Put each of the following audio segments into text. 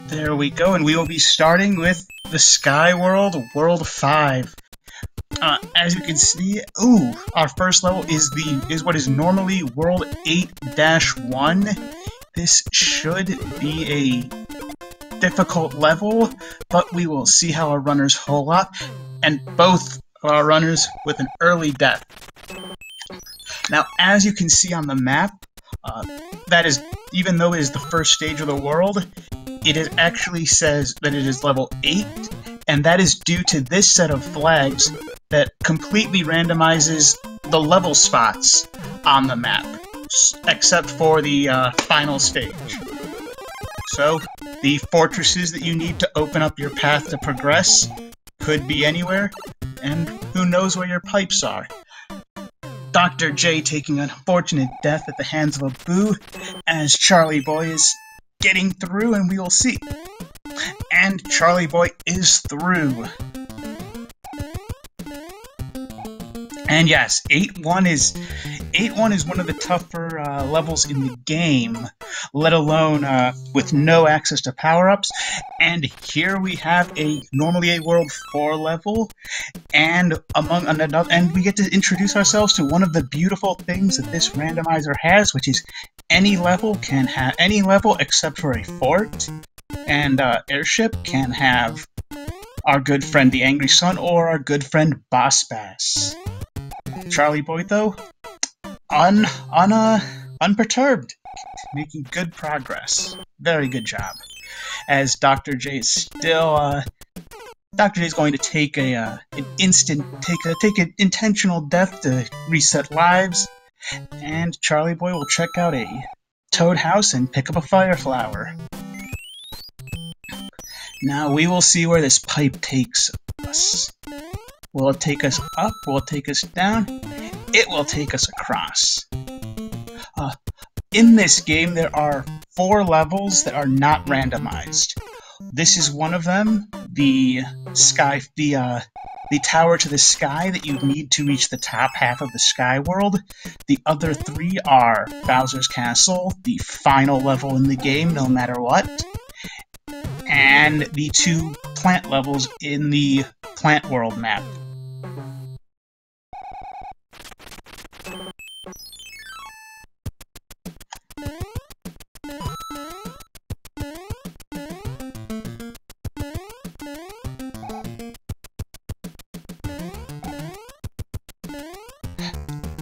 There we go, and we will be starting with the Sky World, World 5. As you can see, our first level is what is normally World 8-1. This should be a difficult level, but we will see how our runners hold up, and both our runners with an early death. Now, as you can see on the map, that is, even though it is the first stage of the world, it actually says that it is level 8, and that is due to this set of flags that completely randomizes the level spots on the map, except for the final stage. So, the fortresses that you need to open up your path to progress could be anywhere, and who knows where your pipes are. Dr. J taking an unfortunate death at the hands of a boo, as Charlieboy is getting through, and we will see. And Charlieboy is through. And yes, 8-1 is one of the tougher levels in the game, let alone with no access to power-ups. And here we have normally a World 4 level, and we get to introduce ourselves to one of the beautiful things that this randomizer has, which is any level except for a fort and airship can have our good friend the Angry Sun or our good friend Boss Bass. Charlieboy, though, unperturbed, making good progress. Very good job. As Dr. J is still, Dr. J is going to take an intentional death to reset lives, and Charlieboy will check out a toad house and pick up a fire flower. Now we will see where this pipe takes us. Will it take us up? Will it take us down? It will take us across. In this game, there are 4 levels that are not randomized. This is one of them, the tower to the sky that you need to reach the top half of the Sky World. The other 3 are Bowser's Castle, the final level in the game, no matter what, and the 2 plant levels in the Plant World map.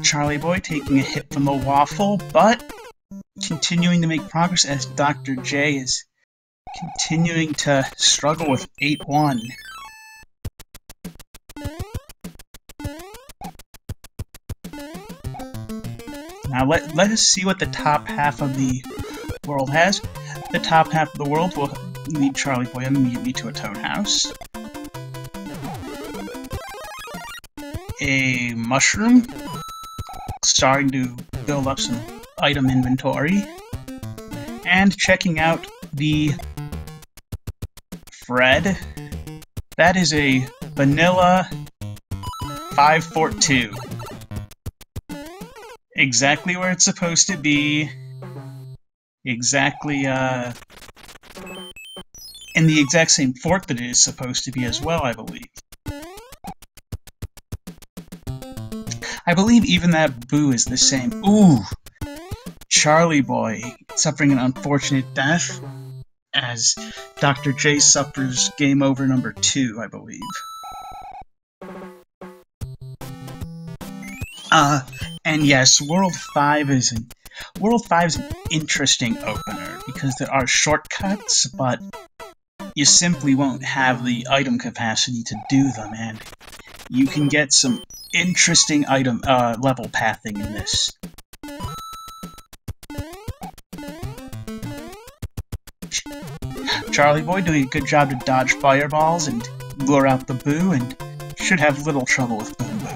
Charlieboy taking a hit from the waffle, but continuing to make progress as Dr. J is continuing to struggle with 8-1. Now let us see what the top half of the world has. The top half of the world will lead Charlieboy immediately to a toad house, a mushroom, starting to build up some item inventory, and checking out the Fred. That is a vanilla 5 Fort 2. Exactly where it's supposed to be. Exactly, in the exact same fort that it is supposed to be as well, I believe. I believe even that boo is the same. Ooh! Charlieboy suffering an unfortunate death as Dr. J suffers game over number 2, I believe. And yes, World 5 is an interesting opener because there are shortcuts, but you simply won't have the item capacity to do them, and you can get some interesting level pathing in this. Charlieboy doing a good job to dodge fireballs and lure out the boo, and should have little trouble with Boom Boom.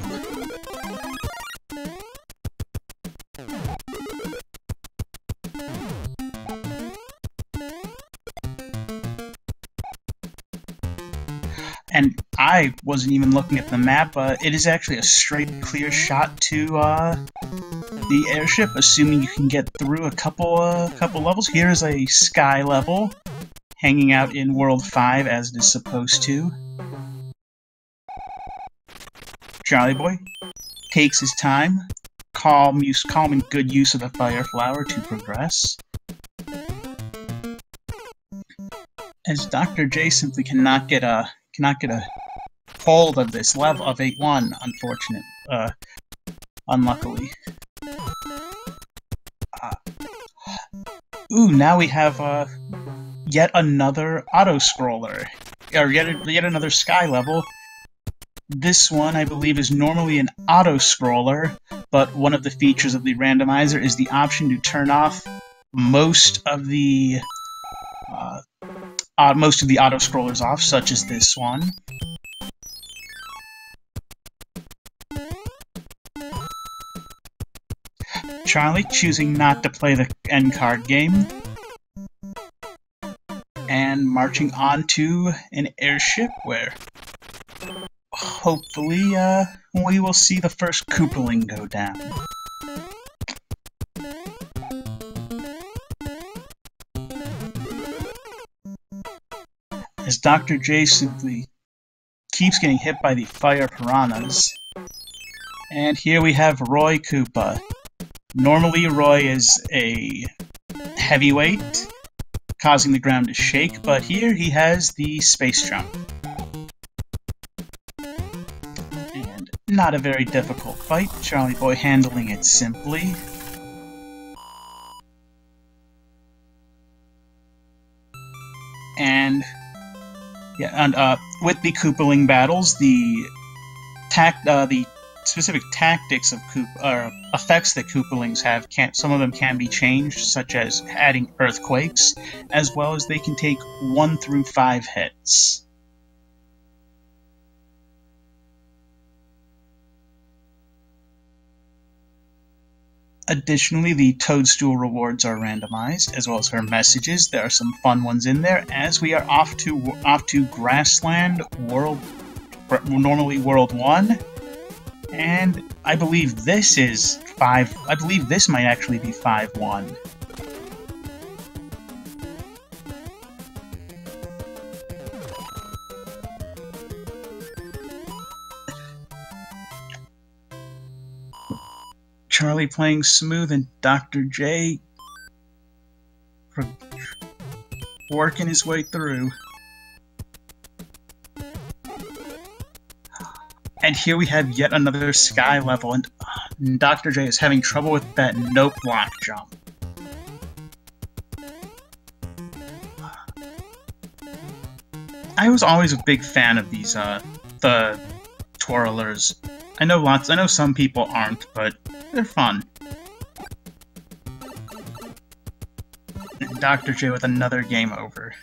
And I wasn't even looking at the map. It is actually a straight, clear shot to the airship, assuming you can get through a couple levels. Here's a sky level, hanging out in World 5 as it is supposed to. Charlieboy takes his time, calm and good use of the fire flower to progress. As Dr. J simply cannot get a hold of this level of 8-1, unluckily. Ooh, now we have yet another auto-scroller, or yet another sky level. This one, I believe, is normally an auto-scroller, but one of the features of the randomizer is the option to turn off most of the auto-scrollers off, such as this one. Charlie choosing not to play the end card game, and marching on to an airship where hopefully we will see the first Koopaling go down. As Dr. J simply keeps getting hit by the fire piranhas. And here we have Roy Koopa. Normally Roy is a heavyweight, causing the ground to shake, but here he has the space jump. And not a very difficult fight, Charlieboy handling it simply. And with the Koopaling battles, the specific tactics of effects that Koopalings have, some of them can be changed, such as adding earthquakes, as well as they can take 1 through 5 hits. Additionally, the Toadstool rewards are randomized, as well as her messages. There are some fun ones in there, as we are off to Grassland normally World 1. And I believe this is 5. I believe this might actually be 5-1. Charlie playing smooth and Dr. J working his way through. And here we have yet another sky level, and Dr. J is having trouble with that nope block jump. I was always a big fan of these, the twirlers. I know some people aren't, but they're fun. And Dr. J with another game over.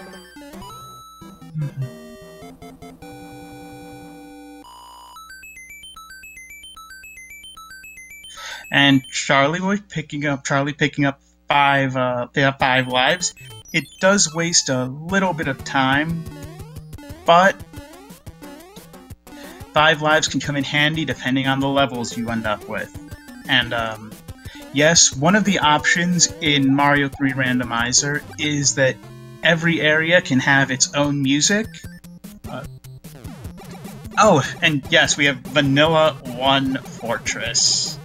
And Charlie picking up 5 lives. It does waste a little bit of time, but 5 lives can come in handy depending on the levels you end up with. And yes, one of the options in Mario 3 Randomizer is that every area can have its own music. Oh, and yes, we have Vanilla 1 Fortress.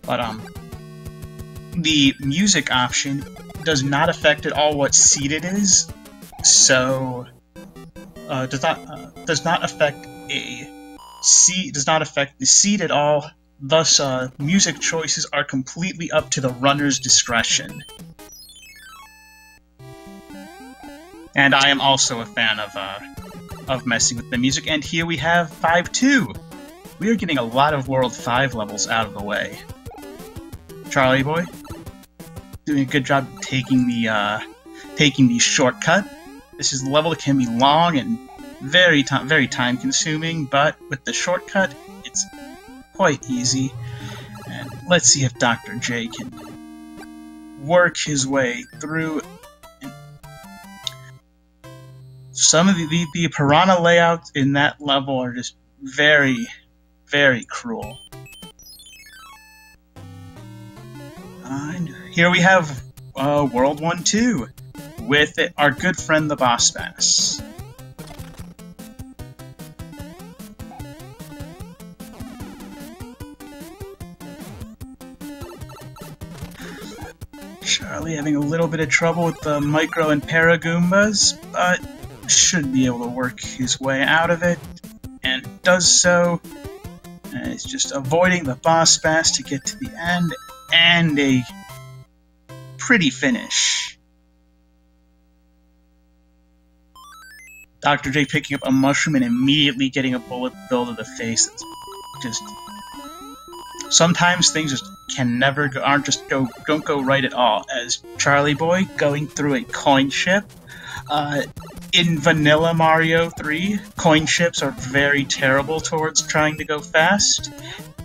But the music option does not affect at all what seed it is, so does not affect the seed at all. Thus, music choices are completely up to the runner's discretion. And I am also a fan of messing with the music. And here we have 5-2. We are getting a lot of World 5 levels out of the way. Charlieboy doing a good job taking the shortcut. This is a level that can be long and very time consuming, but with the shortcut, it's quite easy. And let's see if Dr. J can work his way through. Some of the piranha layouts in that level are just very, very cruel. And here we have World 1-2 with our good friend the Boss Bass. Charlie having a little bit of trouble with the Micro and Paragoombas, but should be able to work his way out of it, and does so. And it's just avoiding the Boss Bass to get to the end, and a pretty finish. Dr. J picking up a mushroom and immediately getting a bullet bill to the face. That's just... Sometimes things just don't go right at all. As Charlieboy going through a coin ship. In Vanilla Mario 3, coin ships are very terrible towards trying to go fast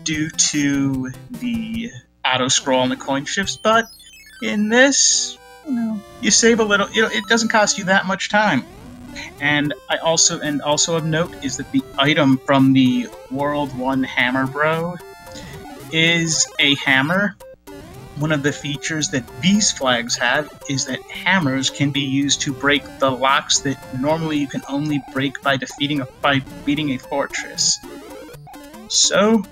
due to the auto-scroll on the coin ships, but in this, you save a little, it doesn't cost you that much time. And also of note is that the item from the World 1 Hammer Bro is a hammer. One of the features that these flags have is that hammers can be used to break the locks that normally you can only break by beating a fortress. So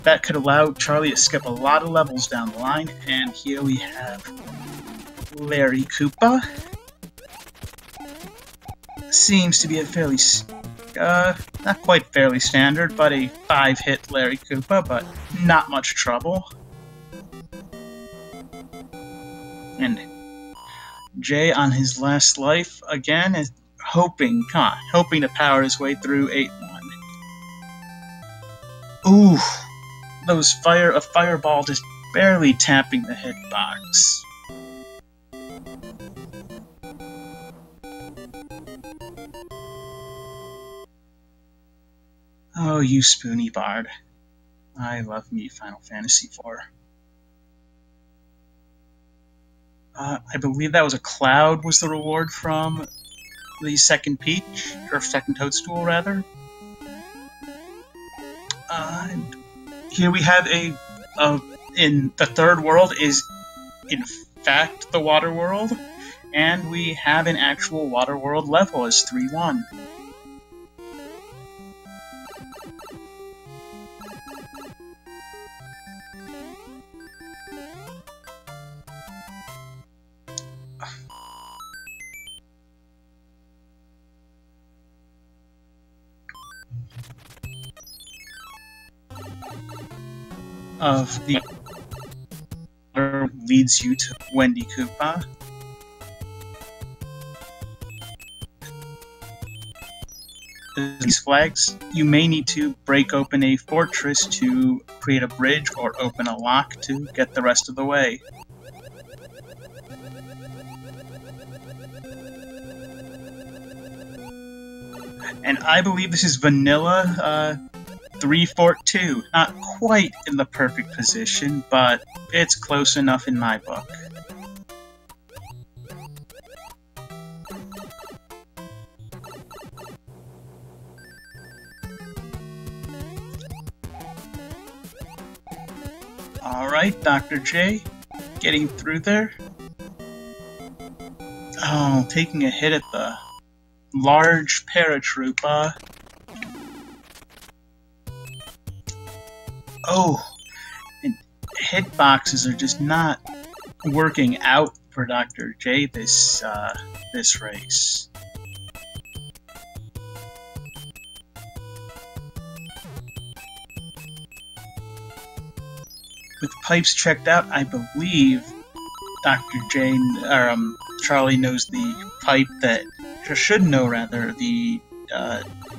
that could allow Charlie to skip a lot of levels down the line, and here we have Larry Koopa. Seems to be a fairly, not quite fairly standard, but a 5-hit Larry Koopa, but not much trouble. And Jay on his last life again is hoping to power his way through 8-1. Ooh, a fireball just barely tapping the hitbox. Oh, you spoony bard. I love me Final Fantasy IV. I believe that was a cloud was the reward from the second Peach, or second Toadstool, rather. And here we have in the third world is, in fact, the water world, and we have an actual water world level as 3-1. Of the leads you to Wendy Koopa. These flags, you may need to break open a fortress to create a bridge or open a lock to get the rest of the way. And I believe this is Vanilla 3-4-2. Not quite in the perfect position, but it's close enough in my book. Alright, Dr. J, getting through there. Oh, taking a hit at the large paratroopa. Oh, and hitboxes are just not working out for Dr. J this race. With pipes checked out, I believe Dr. J, or Charlie knows the pipe that, or should know rather, the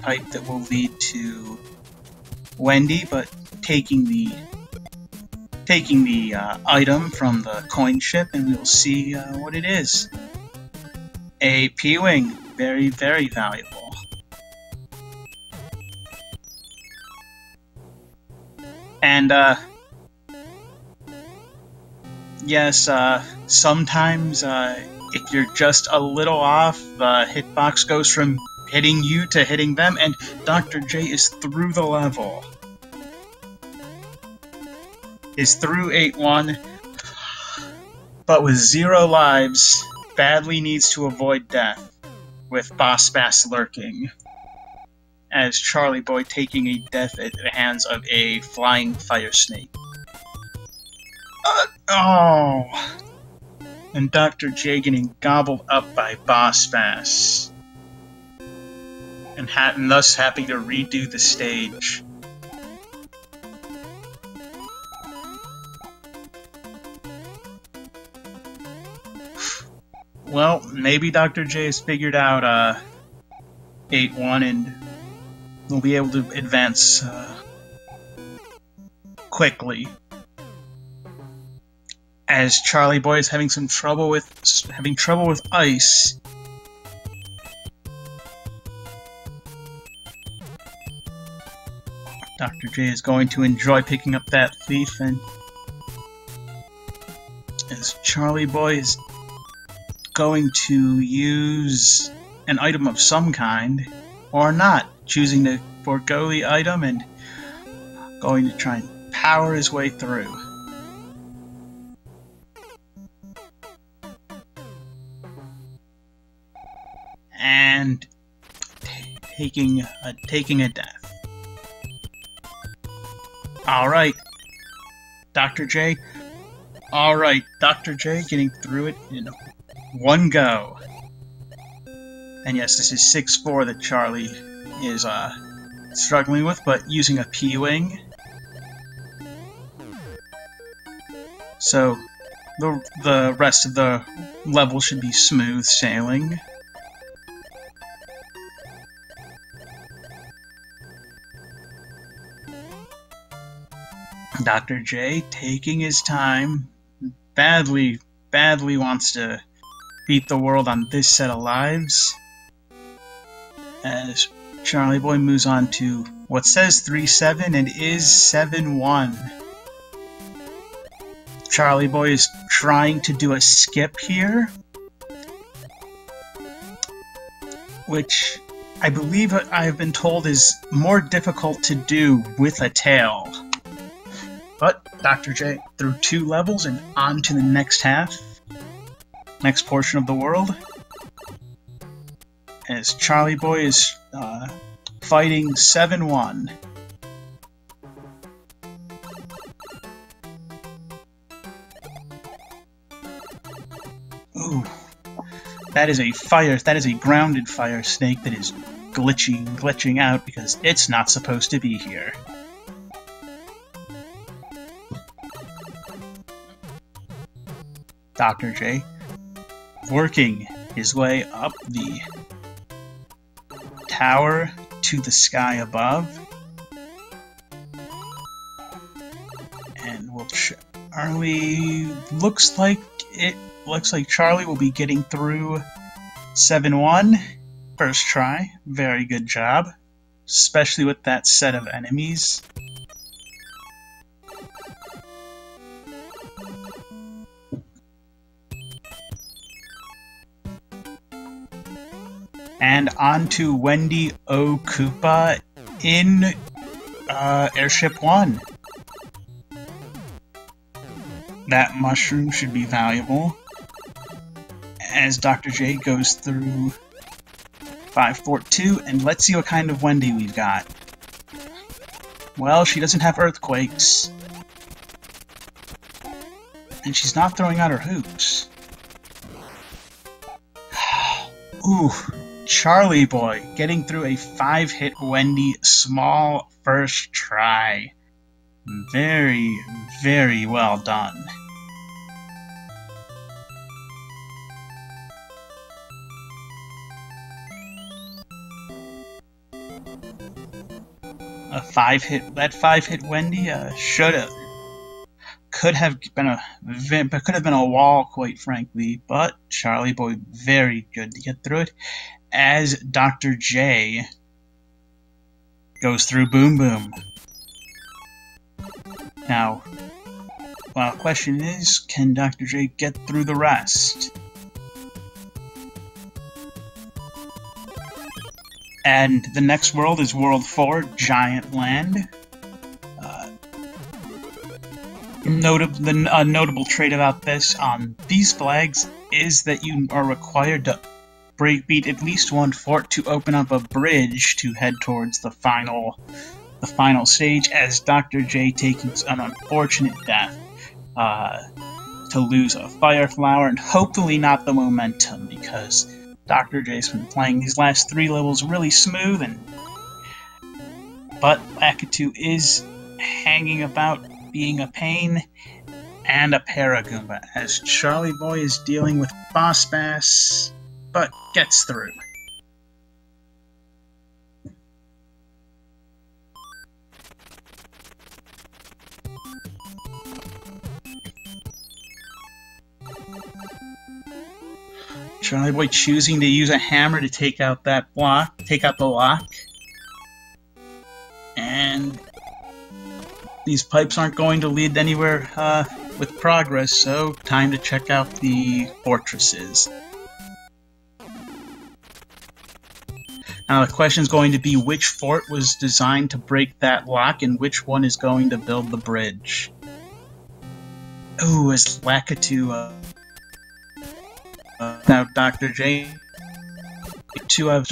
pipe that will lead to Wendy, but taking the item from the coin ship, and we will see what it is. A P-Wing, very, very valuable. And yes, sometimes if you're just a little off, the hitbox goes from hitting you to hitting them, and Dr. J is through the level. Is through 8-1. but with 0 lives, badly needs to avoid death, with Boss Bass lurking, as Charlieboy taking a death at the hands of a flying fire snake. Oh! And Dr. J getting gobbled up by Boss Bass, and thus having to redo the stage. Well, maybe Dr. J has figured out 8-1 and will be able to advance quickly. As Charlieboy is having some trouble with ice. Dr. J is going to enjoy picking up that thief, and as Charlieboy is going to use an item of some kind, or not, choosing to forego the item and going to try and power his way through. And taking a death. Alright, Dr. J. Alright, Dr. J getting through it in one go. And yes, this is 6-4 that Charlie is struggling with, but using a P-Wing. So the rest of the level should be smooth sailing. Dr. J taking his time, badly wants to beat the world on this set of lives, as Charlieboy moves on to what says 3-7 and is 7-1. Charlieboy is trying to do a skip here, which I believe I have been told is more difficult to do with a tail. But Dr. J through 2 levels and on to the next portion of the world, as Charlieboy is fighting 7-1. Ooh, that is a grounded fire snake that is glitching out because it's not supposed to be here. Dr. J working his way up the tower to the sky above, and Charlie looks like Charlie will be getting through 7-1 first try. Very good job, especially with that set of enemies. And on to Wendy O. Koopa in Airship 1. That mushroom should be valuable, as Dr. J goes through 5-4-2, and let's see what kind of Wendy we've got. Well, she doesn't have earthquakes, and she's not throwing out her hoops. Ooh. Charlieboy getting through a 5-hit Wendy small first try. Very, very well done. That 5-hit Wendy could have been a wall, quite frankly, but Charlieboy very good to get through it, as Dr. J goes through Boom Boom. Now, well, the question is, can Dr. J get through the rest? And the next world is World 4, Giant Land. Notable trait about this on these flags is that you are required to beat at least one fort to open up a bridge to head towards the final stage, as Dr. J taking an unfortunate death to lose a fire flower and hopefully not the momentum, because Dr. J's been playing these last 3 levels really smooth, but Lakitu is hanging about, being a pain and a Paragoomba, as Charlieboy is dealing with Boss Bass, but gets through. Charlieboy choosing to use a hammer to take out the lock. And these pipes aren't going to lead anywhere with progress, so time to check out the fortresses. Now the question is going to be which fort was designed to break that lock and which one is going to build the bridge. Ooh, is Lakitu now Dr. J to have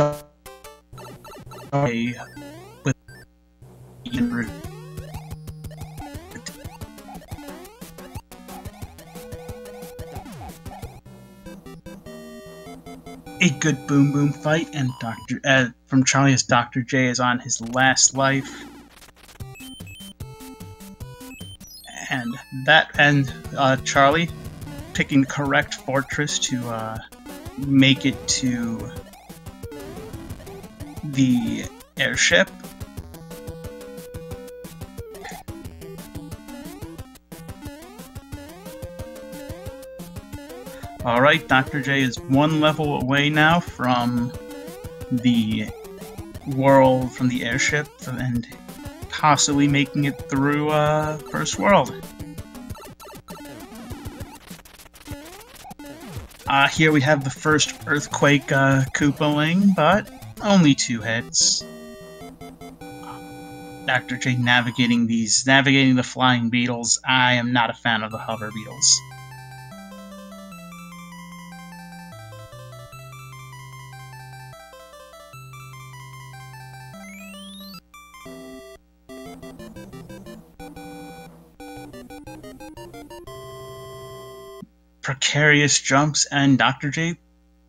with a good boom boom fight, and from Charlie as Dr. J is on his last life, and Charlie picking the correct fortress to make it to the airship. Alright, Dr. J is 1 level away now from the airship, and possibly making it through First World. Here we have the first Earthquake Koopaling, but only 2 hits. Dr. J navigating the flying beetles. I am not a fan of the hover beetles. Precarious jumps, and Dr. J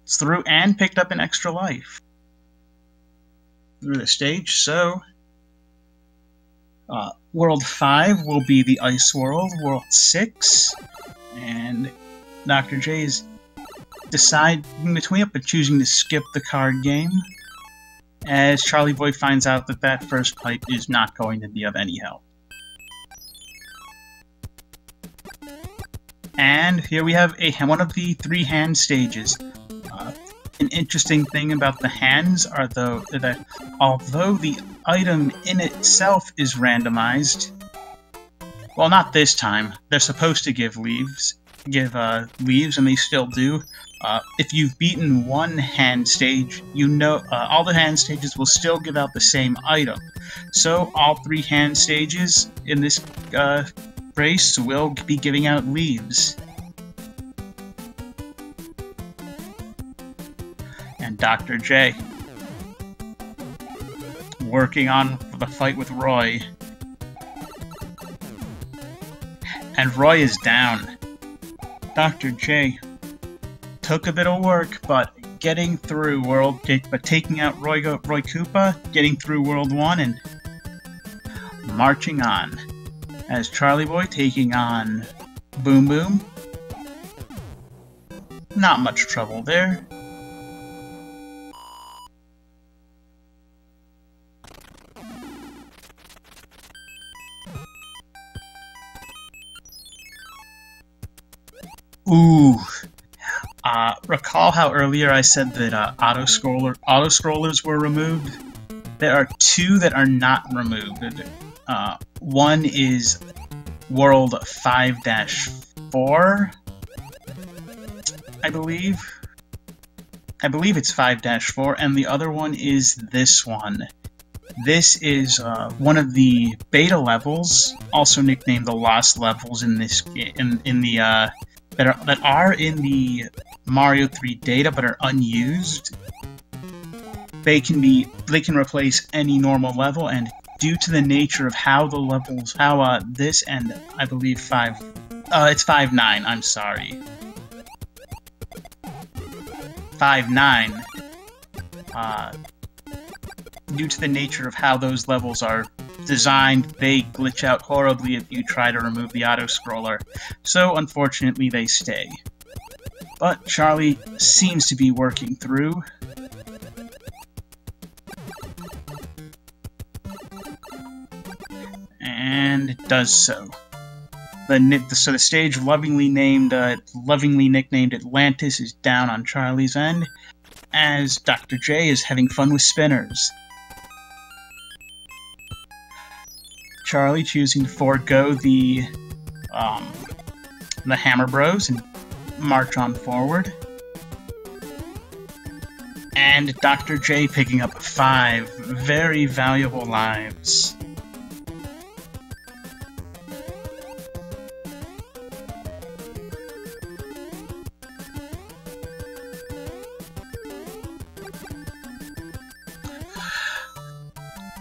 through and picked up an extra life through the stage. So World 5 will be the Ice World, World 6, and Dr. J is deciding between it, but choosing to skip the card game, as Charlieboy finds out that that first pipe is not going to be of any help. And here we have one of the 3 hand stages. An interesting thing about the hands are that although the item in itself is randomized, well, not this time. They're supposed to give leaves, and they still do. If you've beaten one hand stage, you know all the hand stages will still give out the same item. So all 3 hand stages in this race will be giving out leaves. And Dr. J working on the fight with Roy. And Roy is down. Dr. J took a bit of work, but getting through taking out Roy Koopa, getting through World 1, and marching on. As Charlieboy taking on Boom Boom. Not much trouble there. Ooh. Recall how earlier I said that auto-scrollers were removed? There are 2 that are not removed. One is World 5-4, I believe. I believe it's 5-4, and the other one is this one. This is one of the beta levels, also nicknamed the Lost levels in this that are in the Mario 3 data but are unused. They can replace any normal level, and due to the nature of how the levels, this and I believe it's 5-9. I'm sorry, 5-9. Due to the nature of how those levels are designed, they glitch out horribly if you try to remove the auto-scroller, so unfortunately they stay. But Charlie seems to be working through. And it does so. So the stage lovingly nicknamed Atlantis is down on Charlie's end, as Dr. J is having fun with spinners. Charlie choosing to forego the Hammer Bros and march on forward. And Dr. J picking up 5 very valuable lives.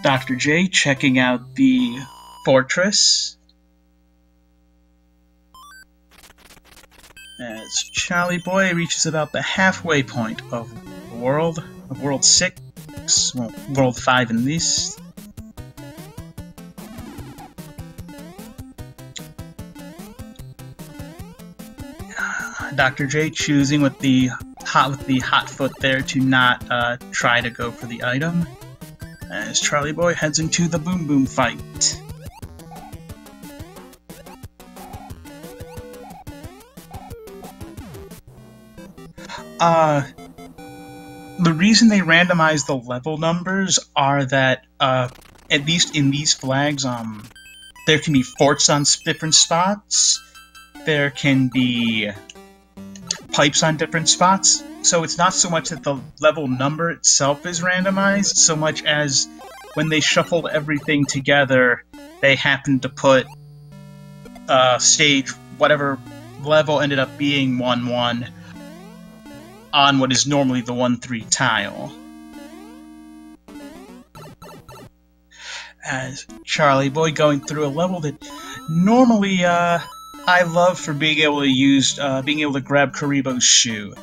Dr. J checking out the fortress as Charlieboy reaches about the halfway point of World 6, well, World 5 in this. Dr. J choosing with the hot foot there to not try to go for the item, as Charlieboy heads into the Boom Boom fight. The reason they randomize the level numbers are that, at least in these flags, there can be forts on different spots, there can be pipes on different spots, so it's not so much that the level number itself is randomized, so much as when they shuffled everything together, they happened to put stage, whatever level ended up being 1-1, on what is normally the 1-3 tile. As Charlieboy going through a level that normally I love for being able to grab Karibo's shoe.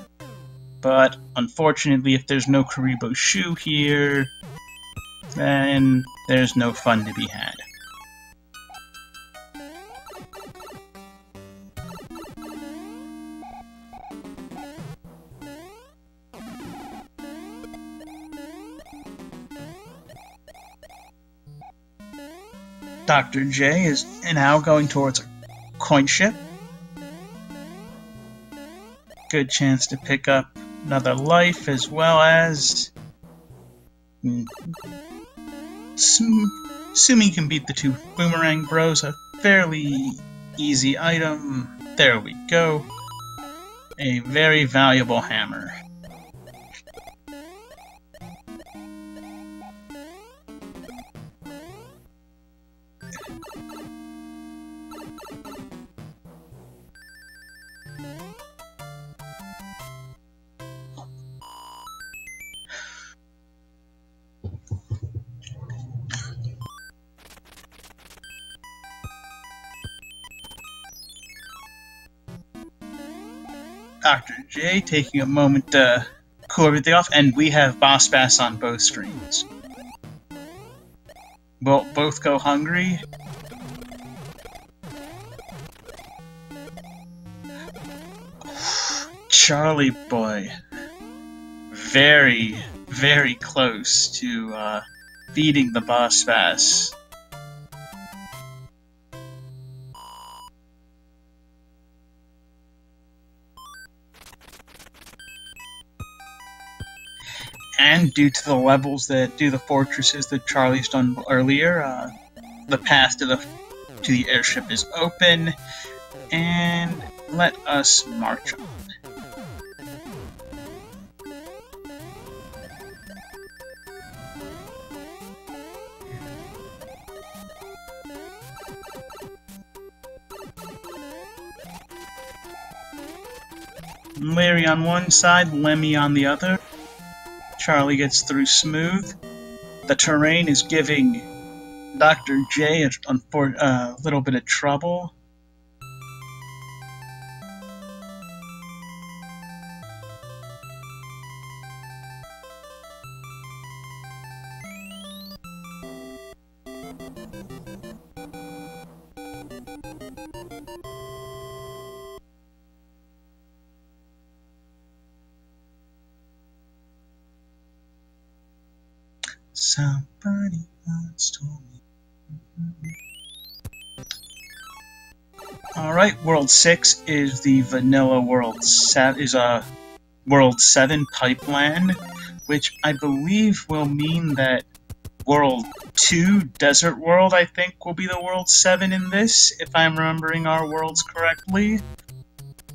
But unfortunately, if there's no Karibo shoe here, then there's no fun to be had. Dr. J is now going towards a coin ship. Good chance to pick up another life, as well as assuming you can beat the 2 Boomerang Bros, a fairly easy item. There we go. A very valuable hammer. Dr. J taking a moment to cool everything off, and we have Boss Bass on both screens. Both go hungry. Charlieboy, very, very close to beating the Boss Bass. And due to the levels that do the fortresses that Charlie's done earlier, the path to the airship is open, and let us march on. Larry on one side, Lemmy on the other. Charlie gets through smooth. The terrain is giving Dr. J a little bit of trouble. Somebody once told me. Alright, World 6 is the vanilla World 7, is a World 7 pipeline, which I believe will mean that World 2, Desert World, I think, will be the World 7 in this, if I'm remembering our worlds correctly.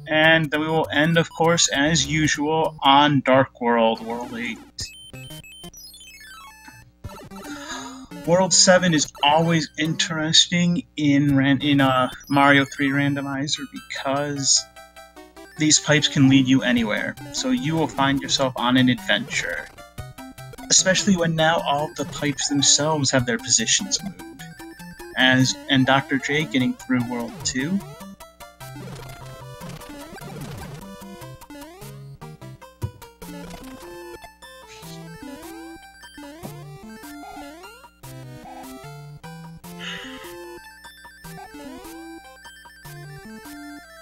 And then we will end, of course, as usual, on Dark World, World 8. World 7 is always interesting in Mario 3 Randomizer because these pipes can lead you anywhere, so you will find yourself on an adventure. Especially when now all the pipes themselves have their positions moved. And Dr. J getting through World 2.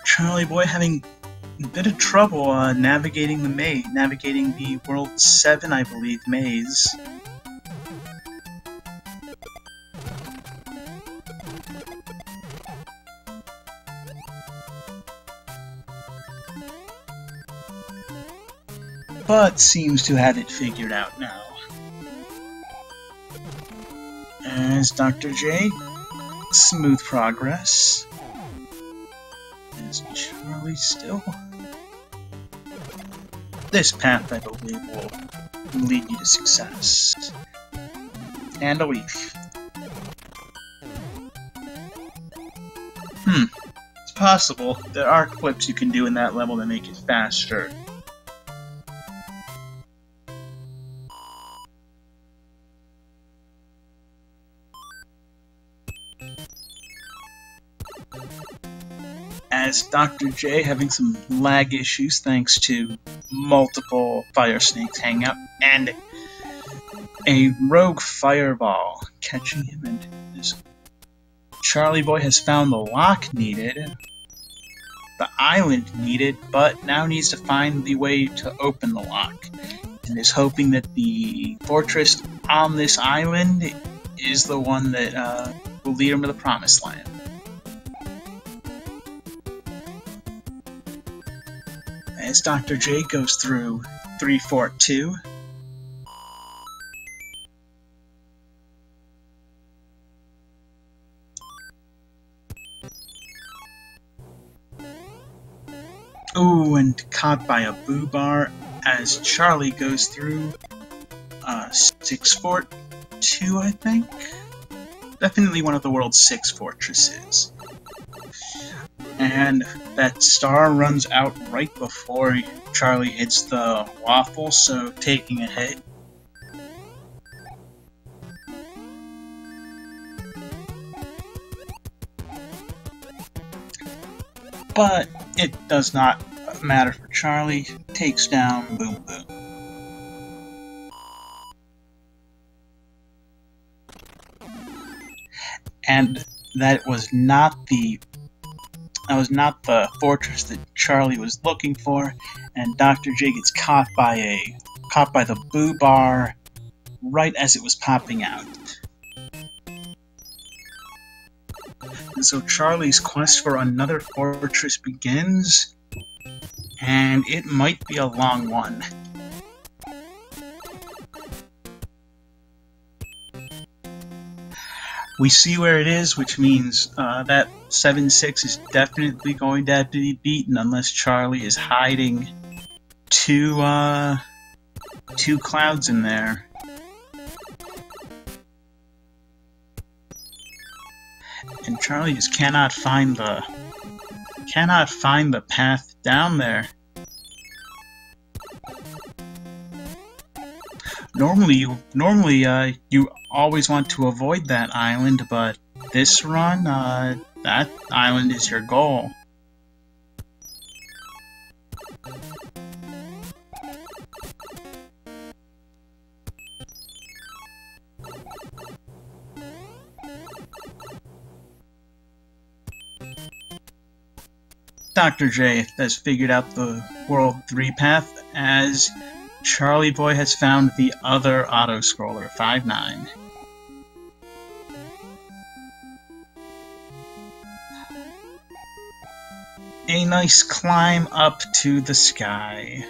Charlieboy having a bit of trouble navigating the World 7, I believe, maze. But seems to have it figured out now. As Dr. J, smooth progress. Is Charlie still? This path, I believe, will lead you to success. And a leaf. It's possible. There are clips you can do in that level that make it faster. As Dr. J having some lag issues thanks to multiple fire snakes hanging out and a rogue fireball catching him, and his Charlieboy has found the lock needed, the island needed, but now needs to find the way to open the lock, and is hoping that the fortress on this island is the one that will lead him to the promised land. As Dr. J goes through 342. Ooh, and caught by a boo bar as Charlie goes through 642, I think? Definitely one of the world's 6 fortresses. And that star runs out right before Charlie hits the waffle, so taking a hit. But it does not matter for Charlie. Takes down Boom Boom. And that was not the fortress that Charlie was looking for, and Dr. J gets caught by the boo bar right as it was popping out. And so Charlie's quest for another fortress begins, and it might be a long one. We see where it is, which means that 7-6 is definitely going to have to be beaten unless Charlie is hiding two clouds in there. And Charlie just cannot find the path down there. Normally, you always want to avoid that island, but this run, that island is your goal. Dr. J has figured out the World 3 path, as Charlieboy has found the other auto-scroller, 5-9. A nice climb up to the sky.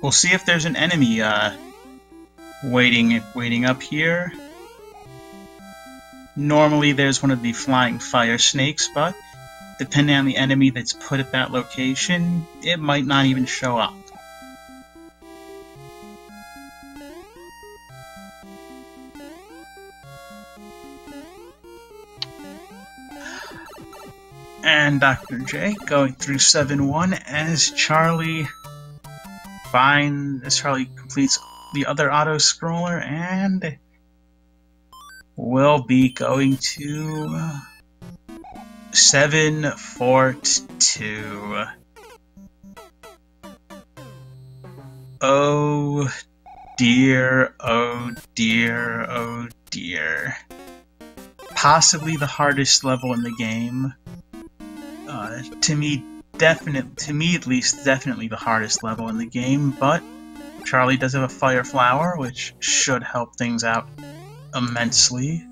We'll see if there's an enemy, waiting up here. Normally there's one of the flying fire snakes, but depending on the enemy that's put at that location, it might not even show up. And Dr. J going through 7-1 as Charlie completes the other auto-scroller and will be going to 7-4-2. Oh dear, oh dear, oh dear. Possibly the hardest level in the game. To me at least, definitely the hardest level in the game, but Charlie does have a fire flower, which should help things out immensely.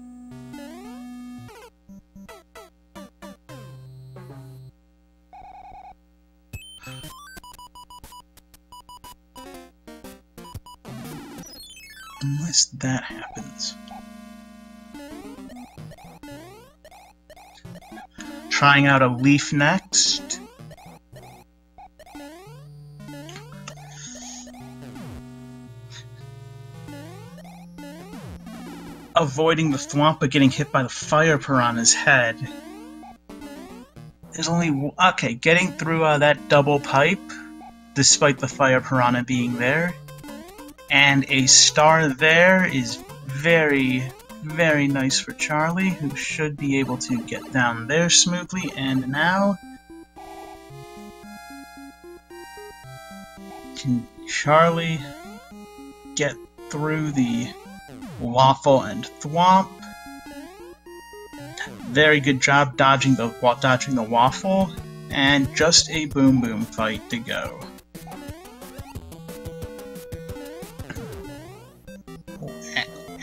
Unless that happens. Trying out a leaf next. Avoiding the thwomp but getting hit by the fire piranha's head. There's only... okay, getting through that double pipe, despite the fire piranha being there. And a star there is very, very nice for Charlie, who should be able to get down there smoothly. And now... can Charlie get through the waffle and thwomp? Very good job dodging the waffle, and just a boom boom fight to go.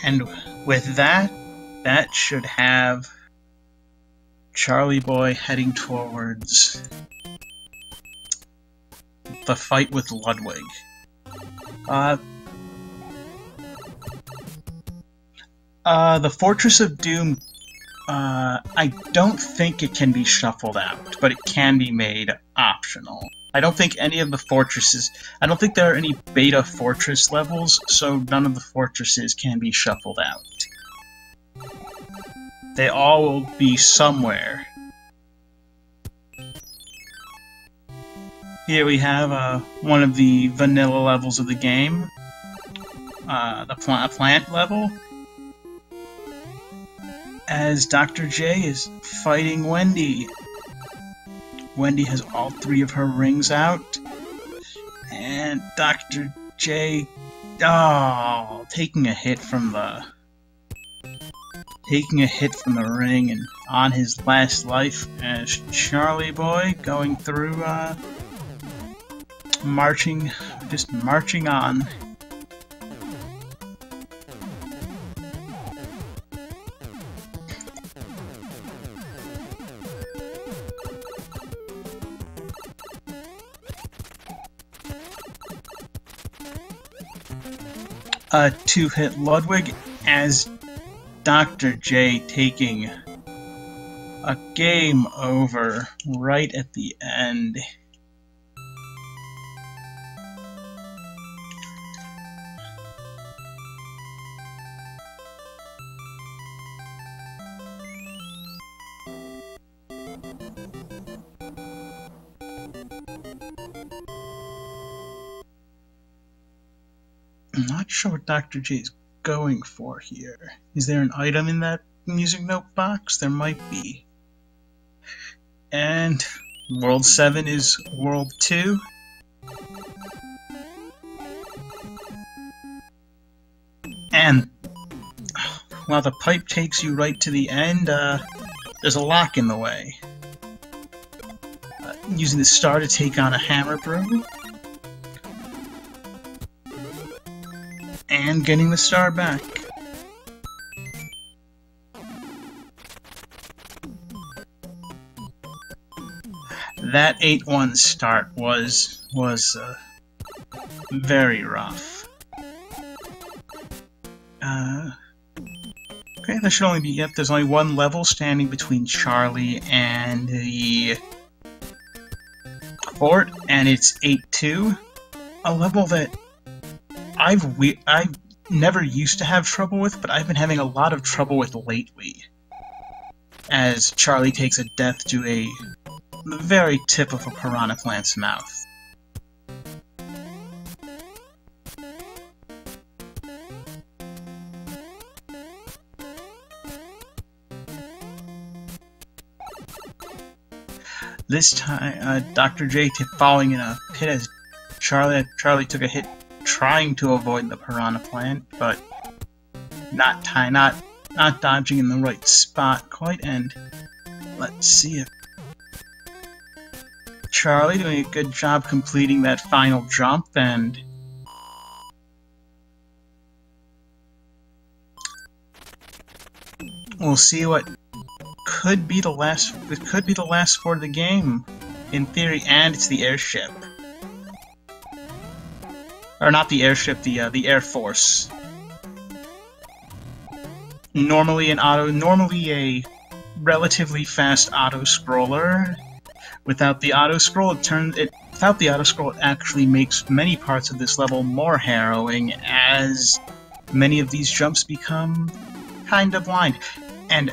And with that, that should have Charlieboy heading towards the fight with Ludwig. The Fortress of Doom, I don't think it can be shuffled out, but it can be made optional. I don't think any of the fortresses... I don't think there are any beta fortress levels, so none of the fortresses can be shuffled out. They all will be somewhere. Here we have one of the vanilla levels of the game. The plant level. As Dr. J is fighting Wendy. Wendy has all three of her rings out. And Dr. J... oh, taking a hit from the ring and on his last life as Charlieboy going through, marching on. Two-hit Ludwig as Dr. J taking a game over right at the end. I'm not sure what Dr. J is going for here. Is there an item in that music note box? There might be. And World 7 is World 2. And while the pipe takes you right to the end, there's a lock in the way. Using the star to take on a hammer brew. And getting the star back. That 8-1 start was very rough. Okay, that should only be it. There's only one level standing between Charlie and the fort, and it's 8-2. A level that I've never used to have trouble with, but I've been having a lot of trouble with lately. As Charlie takes a death to the very tip of a piranha plant's mouth. This time, Dr. J falling in a pit as Charlie took a hit trying to avoid the piranha plant, but not dodging in the right spot quite, and let's see if Charlie doing a good job completing that final jump, and we'll see what could be the last for the game in theory, and it's the airship. Or not the airship, the Air Force. Normally a relatively fast auto-scroller. Without the auto-scroll, it actually makes many parts of this level more harrowing, as many of these jumps become kind of blind. And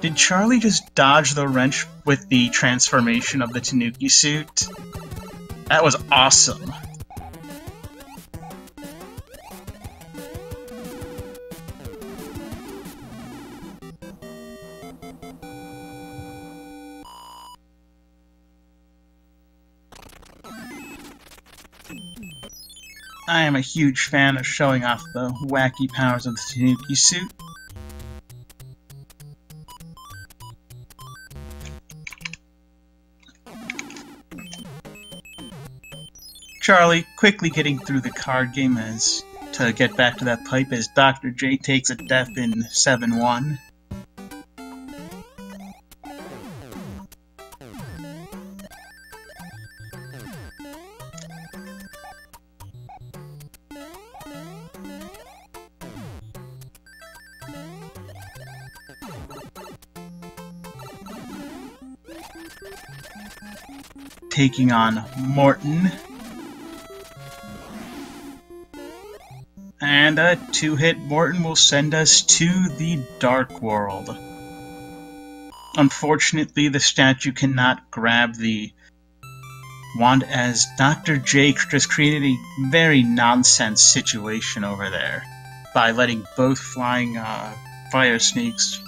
did Charlie just dodge the wrench with the transformation of the Tanuki suit? That was awesome. I am a huge fan of showing off the wacky powers of the Tanuki suit. Charlie quickly getting through the card game to get back to that pipe as Dr. J takes a death in 7-1. Taking on Morton. And a 2-hit Morton will send us to the Dark World. Unfortunately, the statue cannot grab the wand as Dr. J just created a very nonsense situation over there by letting both flying fire snakes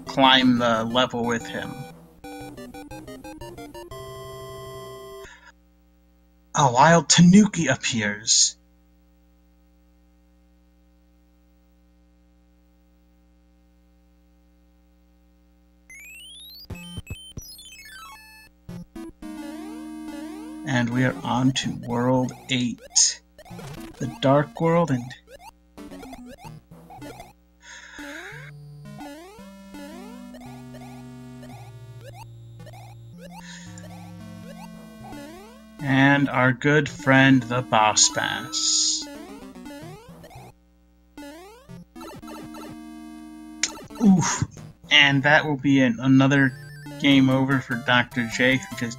climb the level with him. A wild Tanuki appears. And we are on to World 8. The Dark World, and our good friend, the Boss Bass. Oof. And that will be another game over for Dr. J, because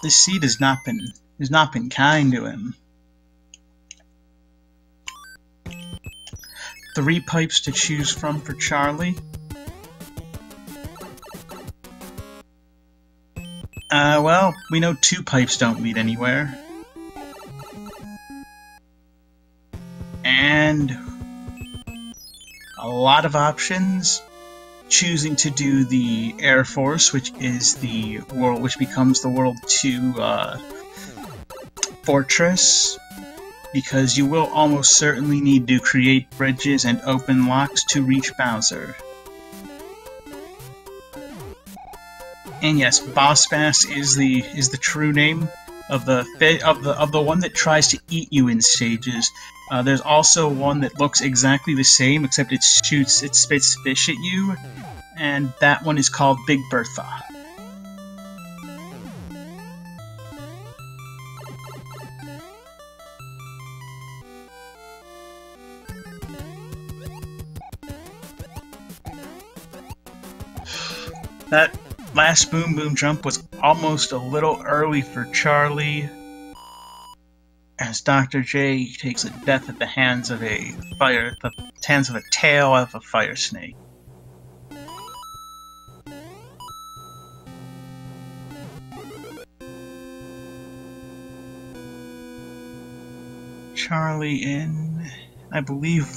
this seed has not been kind to him. 3 pipes to choose from for Charlie. Well, we know 2 pipes don't lead anywhere. lot of options, choosing to do the Air Force, which is the world, which becomes the World 2 fortress, because you will almost certainly need to create bridges and open locks to reach Bowser. And yes, Boss Bass is the true name of the one that tries to eat you in stages. There's also one that looks exactly the same, except it spits fish at you, and that one is called Big Bertha. That last boom boom jump was almost a little early for Charlie, as Dr. J takes a death at the hands of a tail of a fire snake. Charlie in, I believe,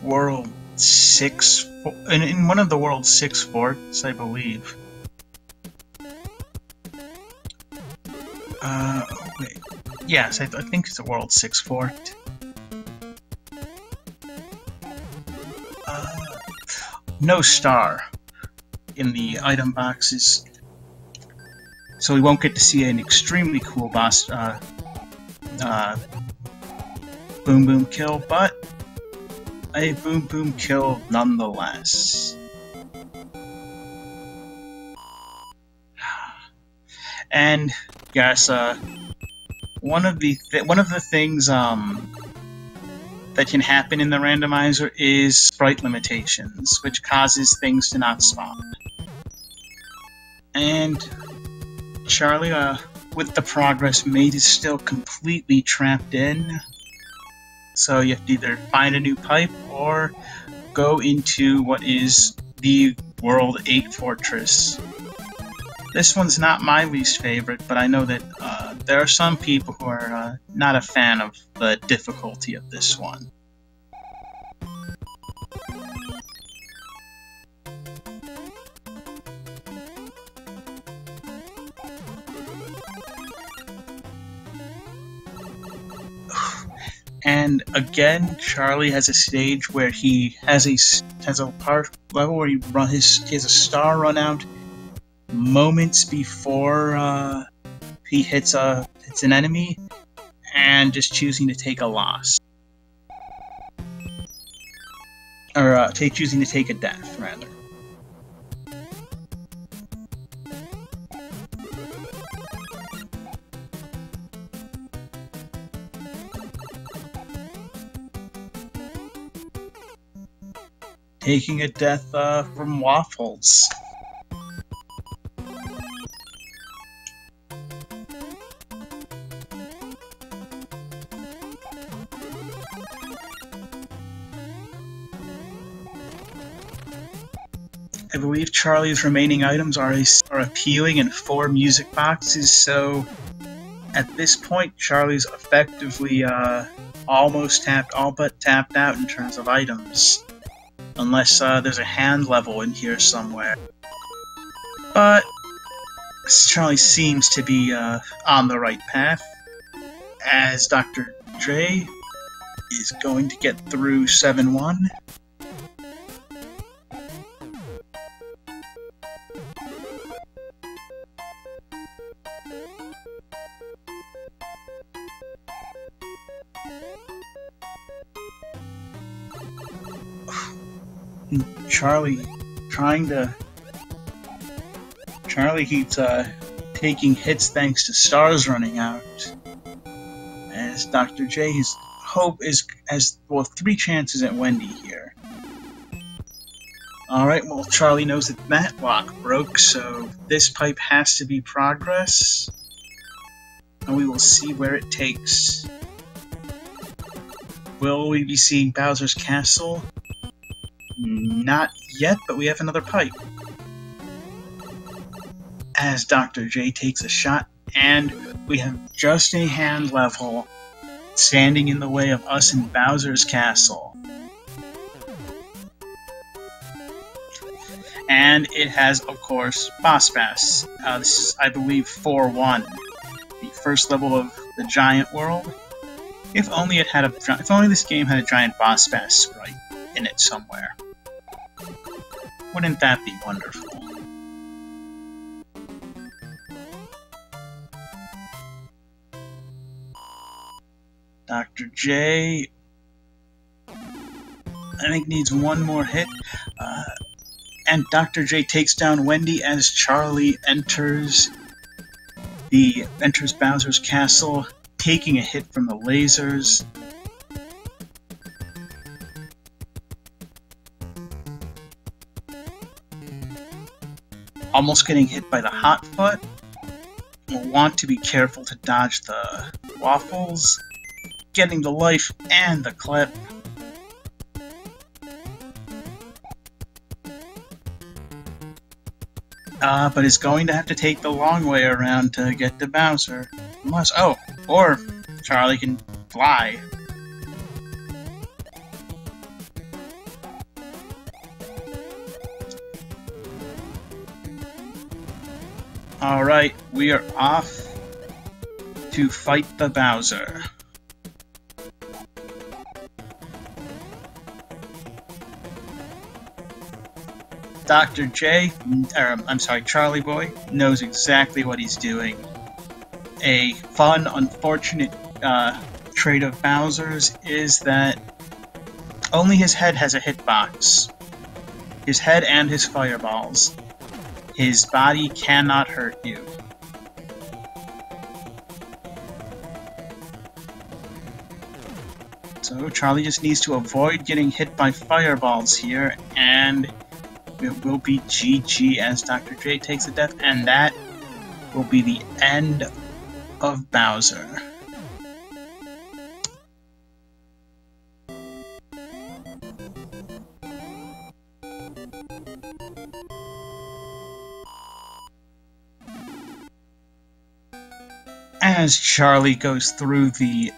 World 6, in one of the World 6 forts, I believe. Wait. Yes, I think it's a World 6 fort. No star in the item boxes, so we won't get to see an extremely cool boss boom boom kill, but a boom boom kill nonetheless. And yes, one of the things that can happen in the randomizer is sprite limitations, which causes things to not spawn. And Charlie, with the progress made, is still completely trapped in. So you have to either find a new pipe or go into what is the World 8 Fortress. This one's not my least favorite, but I know that there are some people who are not a fan of the difficulty of this one. And again, Charlie has a stage where he has a part level where he has a star run out moments before he hits an enemy, and just choosing to take a loss, or choosing to take a death, rather. Taking a death from Waffles. I believe Charlie's remaining items are appealing in 4 music boxes, so at this point Charlie's effectively almost all but tapped out in terms of items. Unless there's a hand level in here somewhere. But Charlie seems to be on the right path, as Dr. J is going to get through 7-1. Charlie keeps taking hits thanks to stars running out, as Dr. J's hope has 3 chances at Wendy here. Alright, well, Charlie knows that lock broke, so this pipe has to be progress, and we will see where it takes. Will we be seeing Bowser's Castle? Not yet, but we have another pipe. As Dr. J takes a shot, and we have just a hand level standing in the way of us in Bowser's Castle. And it has, of course, Boss Bass. This is, I believe, 4-1, the first level of the giant world. If only this game had a giant Boss Bass sprite in it somewhere. Wouldn't that be wonderful? Dr. J, I think, needs one more hit. And Dr. J takes down Wendy as Charlie enters Bowser's castle, taking a hit from the lasers. Almost getting hit by the hot foot. We'll want to be careful to dodge the waffles. Getting the life and the clip. But is going to have to take the long way around to get to Bowser. Or Charlie can fly. Alright, we are off to fight the Bowser. Dr. J, Charlieboy, knows exactly what he's doing. A fun, unfortunate trait of Bowser's is that only his head has a hitbox. His head and his fireballs. His body cannot hurt you. So Charlie just needs to avoid getting hit by fireballs here, and it will be GG as Dr. J takes a death, and that will be the end of Bowser. As Charlie goes through the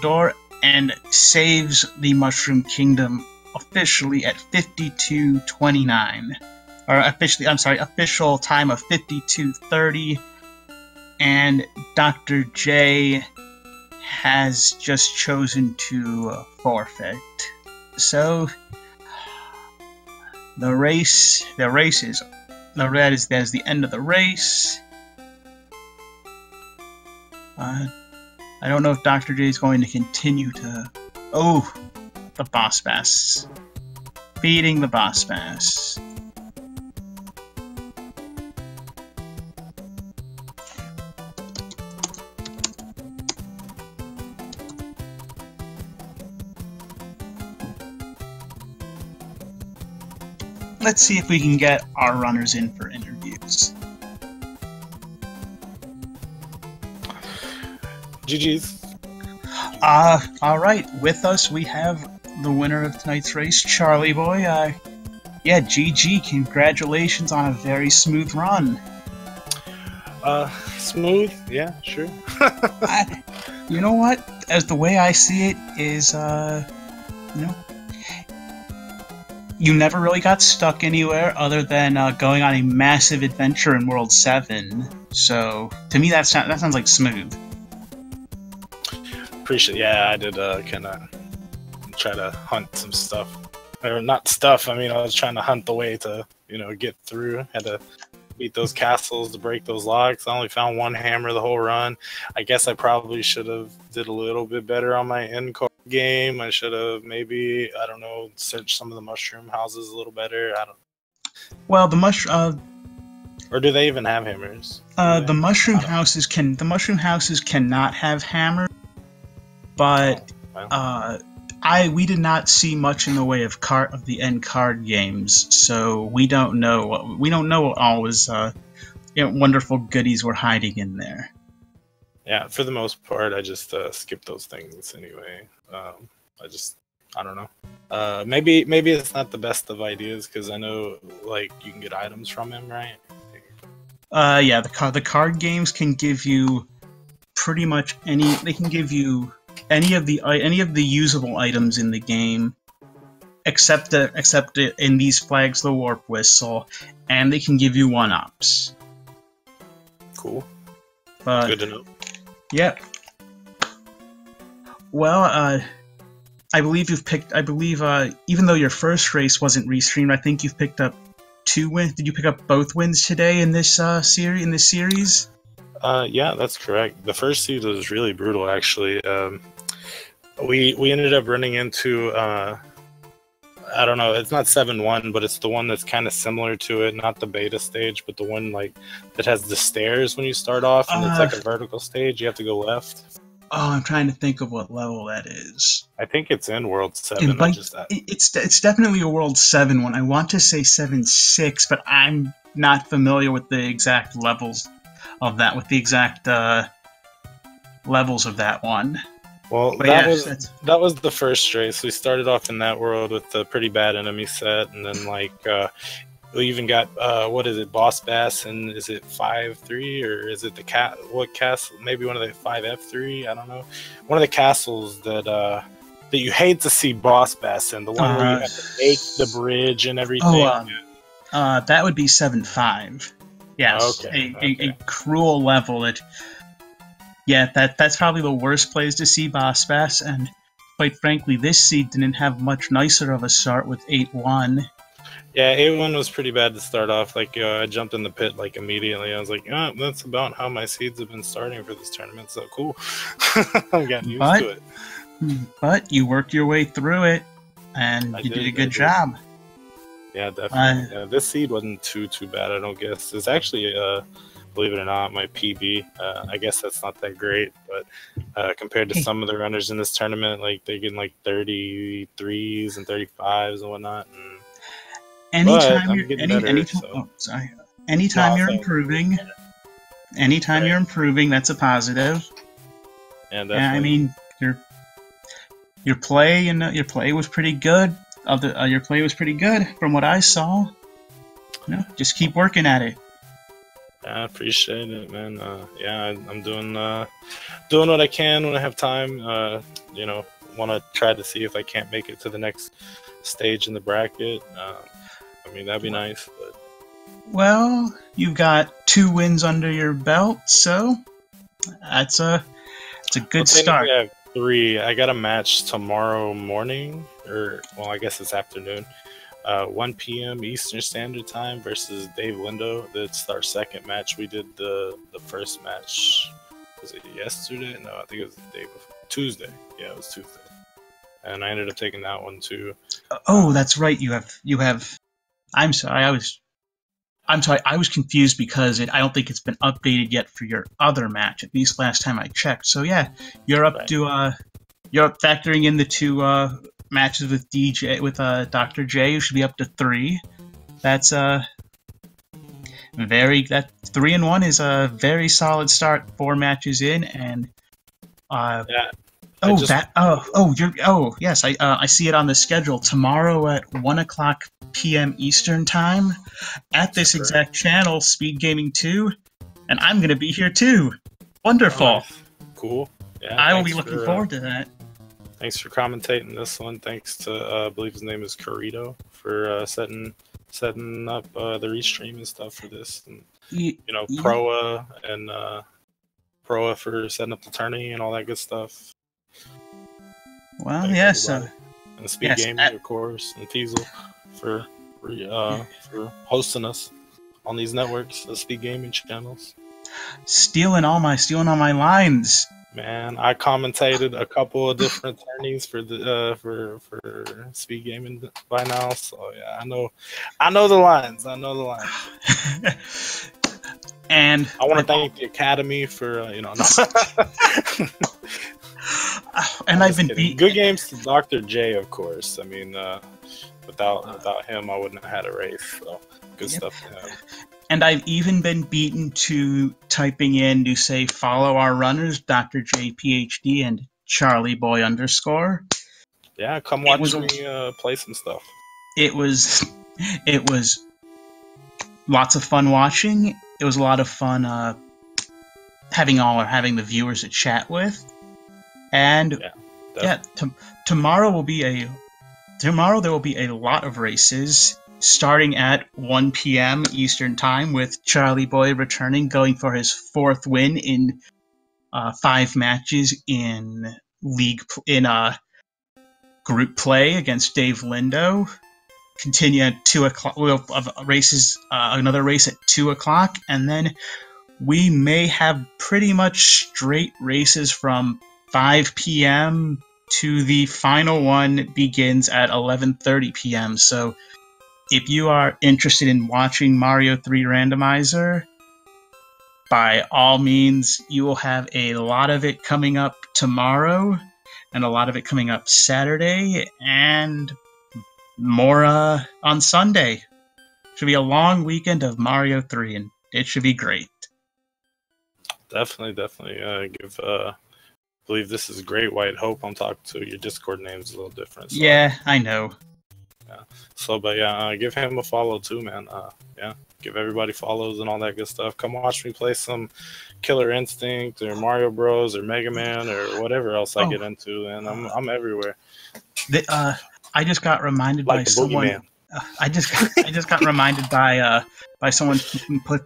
door and saves the Mushroom Kingdom officially at 52:29, or official time of 52:30, and Dr. J has just chosen to forfeit. So that is the end of the race. I don't know if Dr. J is going to continue to... Oh, the Boss Bass. Feeding the Boss Bass. Let's see if we can get our runners in for interviews. GG's. Alright, with us we have the winner of tonight's race, Charlieboy. Yeah, GG, congratulations on a very smooth run. Smooth? Yeah, sure. You know what? As the way I see it is, you never really got stuck anywhere other than going on a massive adventure in World 7. So, to me that sounds like smooth. Appreciate. Yeah, I did kind of try to hunt some stuff, or not stuff. I mean, I was trying to hunt the way to get through. Had to beat those castles to break those locks. I only found one hammer the whole run. I guess I probably should have did a little bit better on my end card game. I should have maybe, I don't know, searched some of the mushroom houses a little better. I don't. Well, the mushroom. Or do they even have hammers? The mushroom houses cannot have hammers. But we did not see much in the way of the end card games, so we don't know what all was wonderful goodies were hiding in there. Yeah, for the most part, I just skipped those things anyway. I don't know. Maybe it's not the best of ideas because I know you can get items from him, right? Yeah, the card games can give you pretty much any. They can give you any of the usable items in the game. except in these flags the warp whistle, and they can give you 1-ups. Cool. But Good to know. yep. Well, I believe you've picked. I believe even though your first race wasn't restreamed, I think you've picked up 2 wins. Did you pick up both wins today in this series? Yeah, that's correct. The first seed was really brutal, actually. We ended up running into I don't know. It's not 7-1, but it's the one that's kind of similar to it. Not the beta stage, but the one like that has the stairs when you start off, and it's like a vertical stage. You have to go left. Oh, I'm trying to think of what level that is. I think it's in World 7. It's definitely a World 7 one. I want to say 7-6, but I'm not familiar with the exact levels of that. With the exact levels of that one. Well, that was the first race. We started off in that world with a pretty bad enemy set, and then like we even got what is it, Boss Bass, and is it 5-3 or is it the what castle? Maybe one of the 5F3. I don't know. One of the castles that you hate to see Boss Bass in, the one where you have to make the bridge and everything. That would be 7-5. Yes, okay, a cruel level that. Yeah, that's probably the worst place to see Boss Bass, and quite frankly, this seed didn't have much nicer of a start with 8-1. Yeah, 8-1 was pretty bad to start off. Like, I jumped in the pit like immediately. I was like, oh, that's about how my seeds have been starting for this tournament. So cool. I'm getting used to it. But you worked your way through it, and you did a good job. Yeah, definitely. This seed wasn't too bad, I don't guess. It's actually believe it or not, my PB. I guess that's not that great, but compared to some of the runners in this tournament, like they get like 33s and 35s and whatnot. Anytime you're improving, you're improving, that's a positive. Yeah, definitely. I mean, your play was pretty good. Your play was pretty good from what I saw. You know, just keep working at it. I appreciate it, man. Yeah, I'm doing what I can when I have time. You know, want to try to see if I can't make it to the next stage in the bracket. I mean, that'd be nice. But well, you've got 2 wins under your belt, so it's a good start. I have 3. I got a match tomorrow morning, or well, I guess it's afternoon. 1 p.m. Eastern Standard Time versus Dave Lindo. That's our second match. We did the first match. Was it yesterday? No, I think it was the day before. Tuesday. Yeah, it was Tuesday. And I ended up taking that one too. Oh, that's right. You have. I'm sorry. I was confused because I don't think it's been updated yet for your other match. At least last time I checked. So yeah, you're up to you're up factoring in the 2 matches with Dr. J. You should be up to 3. That's that 3-1 is a very solid start. 4 matches in, and yes, I see it on the schedule tomorrow at 1:00 p.m. Eastern time at this exact channel, Speed Gaming 2, and I'm gonna be here too. Wonderful. Oh, nice. Cool. Yeah, I will be looking forward to that. Thanks for commentating this one. Thanks to I believe his name is Corito for setting up the restream and stuff for this. And Proa and Proa for setting up the tourney and all that good stuff. Well, yes. And Speed Gaming, of course, and Teasel for hosting us on these networks, the Speed Gaming channels. Stealing all my lines. Man, I commentated a couple of different tourneys for the for Speed Gaming by now, so yeah, I know the lines. And I want to thank the Academy for and I've been beating good games to Dr. J, of course. I mean, without him, I wouldn't have had a race. So good stuff to him. And I've even been beaten to typing in to say follow our runners, drjayphd and Charlieboy _. Yeah, come watch me play some stuff. It was lots of fun watching. It was a lot of fun having the viewers to chat with. And tomorrow will be tomorrow there will be a lot of races, starting at 1 p.m. Eastern Time, with Charlieboy returning, going for his 4th win in 5 matches in group play against Dave Lindo. Continue at 2 o'clock. We'll have another race at 2 o'clock, and then we may have pretty much straight races from 5 p.m. to the final one begins at 11:30 p.m. So if you are interested in watching Mario 3 Randomizer, by all means, you will have a lot of it coming up tomorrow, and a lot of it coming up Saturday, and more on Sunday. Should be a long weekend of Mario 3, and it should be great. Definitely. Believe this is Great White Hope I'm talking to. Your Discord name's a little different. So. Yeah, I know. Yeah. So, but yeah, give him a follow too, man. Yeah, give everybody follows and all that good stuff. Come watch me play some Killer Instinct or Mario Bros or Mega Man or whatever else I get into, and I'm everywhere. I just got reminded by someone. I just got reminded by someone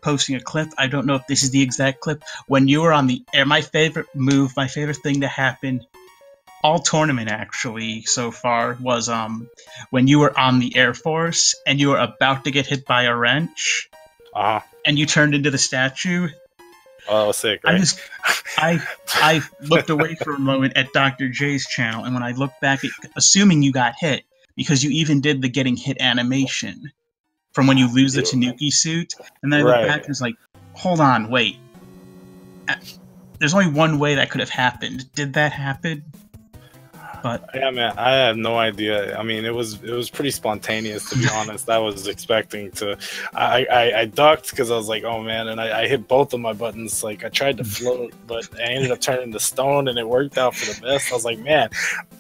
posting a clip. I don't know if this is the exact clip. When you were on the air, my favorite thing to happen all tournament actually so far was when you were on the Air Force and you were about to get hit by a wrench, and you turned into the statue. Oh, sick! Right? I looked away for a moment at Dr. J's channel, and when I looked back, assuming you got hit, because you even did the getting hit animation from when you lose the Tanuki suit, and then I looked back and was like, hold on, wait. There's only one way that could have happened. Did that happen? But yeah, man, I have no idea. I mean, it was pretty spontaneous, to be honest. I was expecting to. I ducked because I was like, oh man, and I hit both of my buttons. Like I tried to float, but I ended up turning to stone, and it worked out for the best. I was like, man,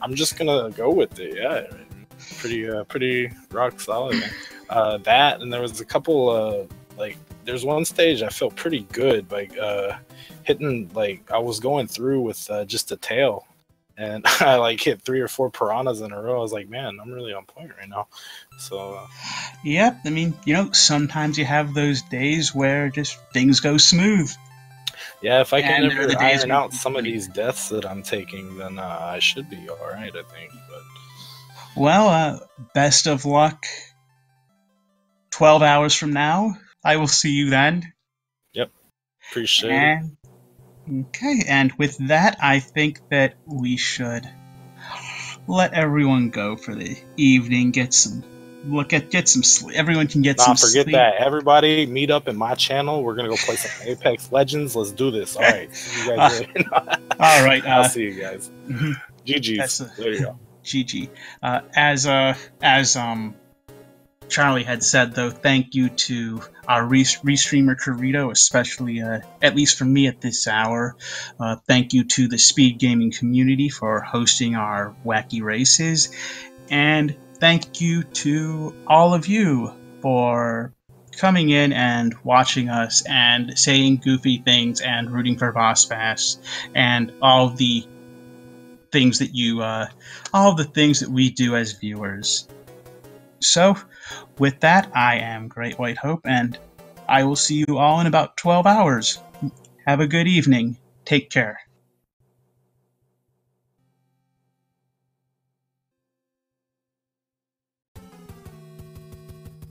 I'm just gonna go with it. Yeah, pretty rock solid, man. That, and there was a couple there's one stage I felt pretty good, like hitting, like I was going through with just a tail. And I like hit 3 or 4 piranhas in a row. I was like, man, I'm really on point right now. So, yep. I mean, sometimes you have those days where just things go smooth. Yeah, if I can ever iron out some of these deaths that I'm taking, then I should be all right, I think. But well, best of luck. 12 hours from now, I will see you then. Yep, appreciate it. Okay, and with that, I think that we should let everyone go for the evening. Get some sleep. Everyone can get some sleep. Forget that. Everybody, meet up in my channel. We're gonna go play some Apex Legends. Let's do this. All right, see you guys later. All right, I'll see you guys. GG's. There you go. GG. As Charlie had said, though, thank you to our restreamer Corrito, especially, at least for me at this hour. Thank you to the speed gaming community for hosting our wacky races. And thank you to all of you for coming in and watching us and saying goofy things and rooting for Boss Bass and all the things that we do as viewers. So, with that, I am Great White Hope, and I will see you all in about 12 hours. Have a good evening. Take care.